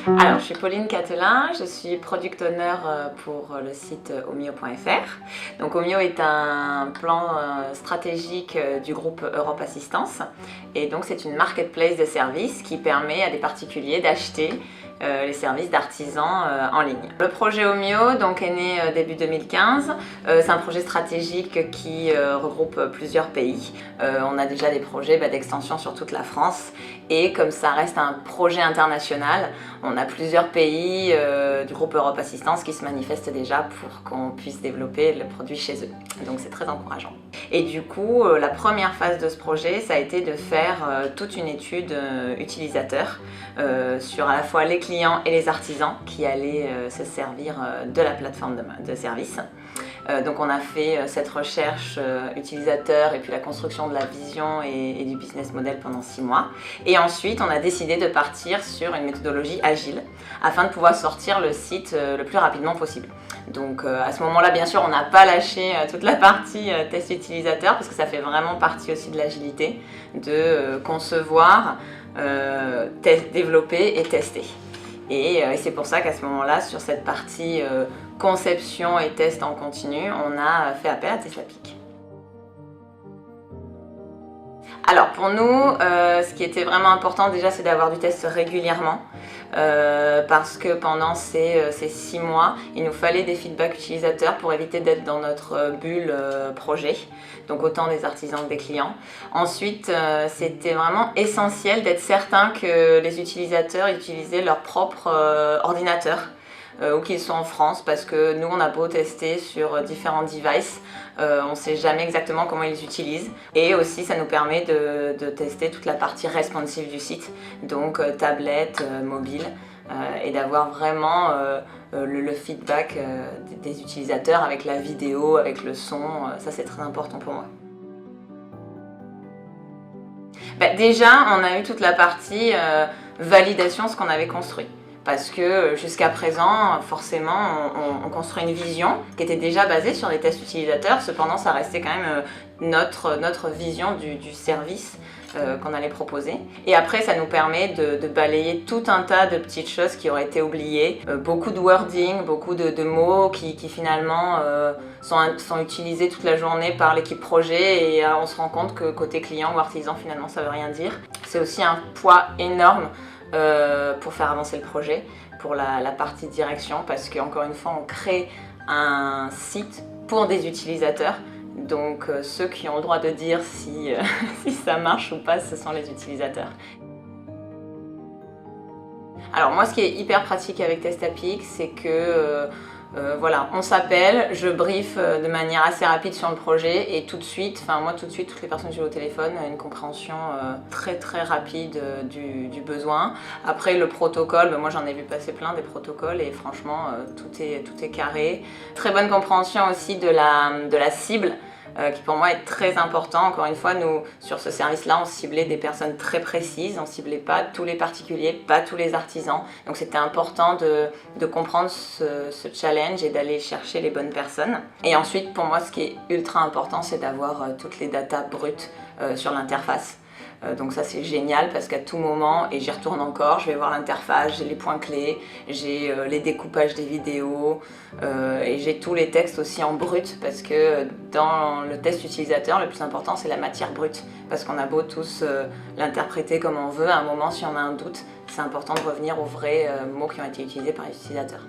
Alors, je suis Pauline Catelin, je suis Product Owner pour le site Omio.fr. Donc Omio est un plan stratégique du groupe Europe Assistance et donc c'est une marketplace de services qui permet à des particuliers d'acheter les services d'artisans en ligne. Le projet Omio donc, est né début 2015. C'est un projet stratégique qui regroupe plusieurs pays. On a déjà des projets d'extension sur toute la France et comme ça reste un projet international, on a plusieurs pays du groupe Europe Assistance qui se manifestent déjà pour qu'on puisse développer le produit chez eux. Donc c'est très encourageant. Et du coup, la première phase de ce projet, ça a été de faire toute une étude utilisateur sur à la fois les clients et les artisans qui allaient se servir de la plateforme de service. Donc on a fait cette recherche utilisateur et puis la construction de la vision et du business model pendant 6 mois. Et ensuite, on a décidé de partir sur une méthodologie agile afin de pouvoir sortir le site le plus rapidement possible. Donc à ce moment-là, bien sûr, on n'a pas lâché toute la partie test utilisateur parce que ça fait vraiment partie aussi de l'agilité, de concevoir, développer et tester. Et c'est pour ça qu'à ce moment-là, sur cette partie conception et test en continu, on a fait appel à Teslapeak. Alors pour nous, ce qui était vraiment important déjà, c'est d'avoir du test régulièrement parce que pendant ces 6 mois, il nous fallait des feedbacks utilisateurs pour éviter d'être dans notre bulle projet, donc autant des artisans que des clients. Ensuite, c'était vraiment essentiel d'être certain que les utilisateurs utilisaient leur propre ordinateur. Ou qu'ils soient en France, parce que nous on a beau tester sur différents devices, on ne sait jamais exactement comment ils les utilisent. Et aussi ça nous permet de tester toute la partie responsive du site, donc tablette, mobile, et d'avoir vraiment le feedback des utilisateurs avec la vidéo, avec le son, ça c'est très important pour moi. Déjà on a eu toute la partie validation de ce qu'on avait construit. Parce que jusqu'à présent, forcément, on construit une vision qui était déjà basée sur des tests utilisateurs. Cependant, ça restait quand même notre vision du service qu'on allait proposer. Et après, ça nous permet de balayer tout un tas de petites choses qui auraient été oubliées. Beaucoup de wording, beaucoup de mots qui finalement sont utilisés toute la journée par l'équipe projet et on se rend compte que côté client ou artisan, finalement, ça ne veut rien dire. C'est aussi un poids énorme pour faire avancer le projet, pour la partie direction, parce qu'encore une fois on crée un site pour des utilisateurs, donc ceux qui ont le droit de dire si ça marche ou pas, ce sont les utilisateurs. Alors moi ce qui est hyper pratique avec Teslapeak, c'est que voilà, on s'appelle, je brief de manière assez rapide sur le projet et tout de suite, toutes les personnes que j'ai au téléphone, une compréhension très rapide du besoin. Après le protocole, moi j'en ai vu passer plein des protocoles et franchement tout est carré. Très bonne compréhension aussi de la cible. Qui pour moi est très important. Encore une fois, nous, sur ce service-là, on ciblait des personnes très précises, on ne ciblait pas tous les particuliers, pas tous les artisans. Donc c'était important de comprendre ce challenge et d'aller chercher les bonnes personnes. Et ensuite, pour moi, ce qui est ultra important, c'est d'avoir toutes les datas brutes sur l'interface. Donc ça c'est génial parce qu'à tout moment, et j'y retourne encore, je vais voir l'interface, j'ai les points clés, j'ai les découpages des vidéos et j'ai tous les textes aussi en brut parce que dans le test utilisateur, le plus important c'est la matière brute parce qu'on a beau tous l'interpréter comme on veut, à un moment si on a un doute, c'est important de revenir aux vrais mots qui ont été utilisés par les utilisateurs.